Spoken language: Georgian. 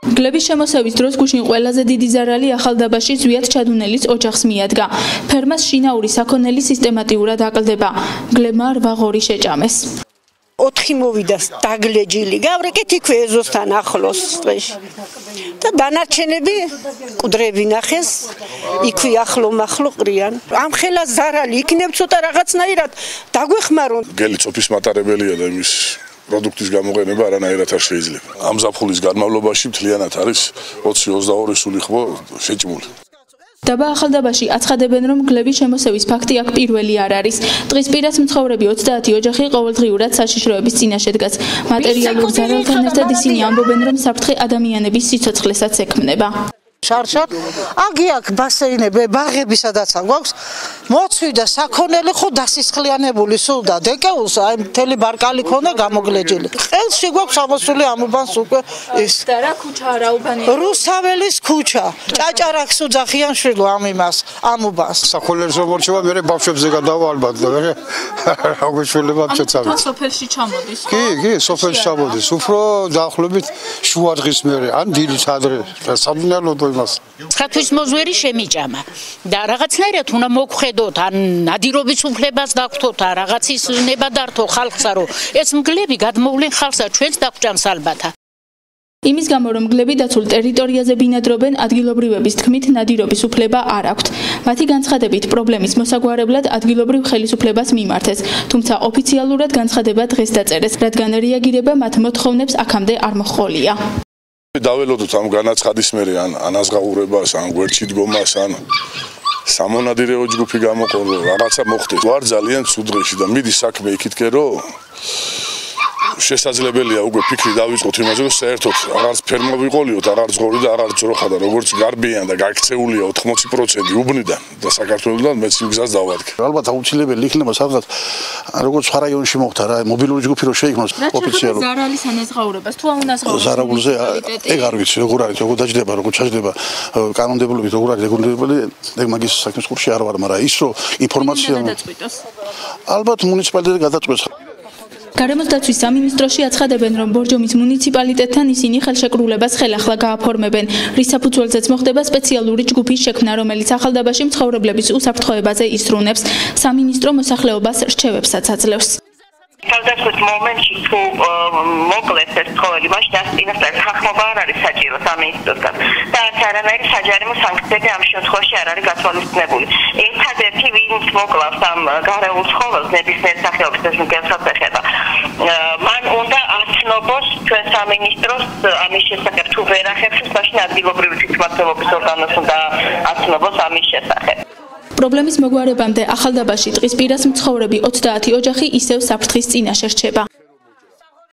გლების შემოსევის დროს გუშინ ყველაზე დიდი ზარალი ახალდაბაში ზვიად ჩადუნელის ოჯახს მიადგა. ფერმას შინაური საქონელი სისტემატიურად აკლდება. გლებმა 8 ღორი შეჭამეს. 4 მოვიდა დაგლეჯილი. გავრეკეთ იქვე ეზოსთან ახლოს დღეში. და დანარჩენები კუდრები ნახეს, იქვე ახლო ყრიან. ამ ხელა ზარალი იქნებ ცოტა რაღაცნაირად დაგვეხმარონ. გელი წოფის მატარებელია და იმის პროდუქტის გამოყენება არანაირად არ შეიძლება. ამ ზაფხულის განმავლობაში მთლიანად არის 20-22 სული ხო შეჭმული. დაბა ახალდაბაში აცხადებენ, რომ გლების შემოსევის ფაქტი აქ პირველი არ არის. ტყის პირას მცხოვრები 30 ოჯახი ყოველდღიურად საშიშროების წინაშე დგას. მატერიალურ ზარალთან ერთად ისინი ამბობენ, რომ საფრთხე ადამიანების სიცოცხლესაც ექმნება. შარშარ აგი აქ ბასეინები ბაღები სადაც გვაქვს მოცვიდა საქონელი ხო დასისხლიანებული სულ და დეკეულს აი მთელი ბარკალი ქონდა გამოგლეჯილი ყელში გვაქვს ამოსული ამუბანს უკვე ის და რა ქუჩა რა უბანი რუსაველის ქუჩა ჭაჭარაკს უძახიან შვილო ამ იმას ამუბანს საქონელს მომორჩება მე ბავშვებზე გადავა ალბათ და მე როგორ შვილებად შეცავით სოფელში ჩამოდის კი სოფელში ჩამოდის უფრო დაახლოებით შუა დღის მერე ან დილის ადრე სამდინარო ცხათვის მოზვერი შემიჭამა და რაღაცნაირად უნდა მოგხედოთ ან ნადირობის უფლებას დაგვთოთ ან რაღაცის ნება დართო ხალხსა რომ ეს მგლები გადმოვლენ ხალხსა ჩვენს დაგვჭამს ალბათ. იმის გამო რომ მგლები დაცულ ტერიტორიაზე ბინადრობენ ადგილობრივების თქმით ნადირობის უფლება არ აქვთ. მათი განცხადებით პრობლემის მოსაგვარებლად ადგილობრივ ხელისუფლებას მიმართეს, თუმცა ოფიციალურად განცხადება დღეს დაწერეს, რადგან რეაგირება მათ მოთხოვნებს აქამდე არ მოჰყოლია. დაველოდოთ ამ განაცხადის მერე ან ანაზღაურებას, ან გვერდში დგომას, ან სამონადირეო ჯგუფი გამოყოლო, რაღაცა მოხდეს. ვარ ძალიან ცუდ დღეში და მიდი საქმე იქითკენ რომ შესაძლებელია უკვე ფიქრი დავიწყოთ იმაზე რომ საერთოდ აღარც ფერმა ვიყოლიოთ, აღარც ღორი და აღარც ძროხა და როგორც გარბიან და გაქცეულია 80% უბნიდან და საქართველოსთან მეც იმ გზას დავადგე. ალბათ აუცილებელი იქნება სადღაც როგორც სხვა რაიონში მოხდა რა მობილური ჯგუფი რო შეიქმნოს ოფიციალურად. ზარალის ანაზღაურებას თუ აუნაზღაურებს ზარაგულზე ეგ არ ვიცი როგორ არის როგორ დაждდება როგორ ჩაждდება კანონმდებლობით როგორ არის რეგულირებული ეგ მაგის საქმის კურსში არ ვარ მაგრამ ის რომ ინფორმაცია ალბათ მუნიციპალიტეტი გადაწყვეტს. გარემოს დაცვის სამინისტროში აცხადებენ, რომ ბორჯომის მუნიციპალიტეტთან ისინი ხელშეკრულებას ხელახლა გააფორმებენ, რის საფუძველზეც მოხდება სპეციალური ჯგუფის შექმნა, რომელიც ახალდაბაში მცხოვრებლების უსაფრთხოებაზე ისრუნებს. სამინისტრო მოსახლეობას რჩევებსაც აძლევს. თავდაცვის მომენტში თუ მოკლეს ეს ცხოველი, მაშინ ამ წინასწარ ხახმობა არ არის საჭირო სამინისტროსგან და არც არანაირი საჯარიმო სანქციები ამ შემთხვევაში არ არის გათვალისწინებული. ერთადერთი ვინც მოკლავს ამ გარეულ ცხოველს ნებისმიერ სახეობის ეს მგელსაც ეხება. მან უნდა აცნობოს ჩვენ სამინისტროს ამის შესახებ თუ ვერ ახერხებს, მაშინ ადგილობრივი თვითმმართველობის ორგანოს უნდა აცნობოს ამის შესახებ. პრობლემის მოგვარებამდე ახალდაბაში ტყის პირას მცხოვრები 30 ოჯახი ისევ საფრთხის წინაშე რჩება.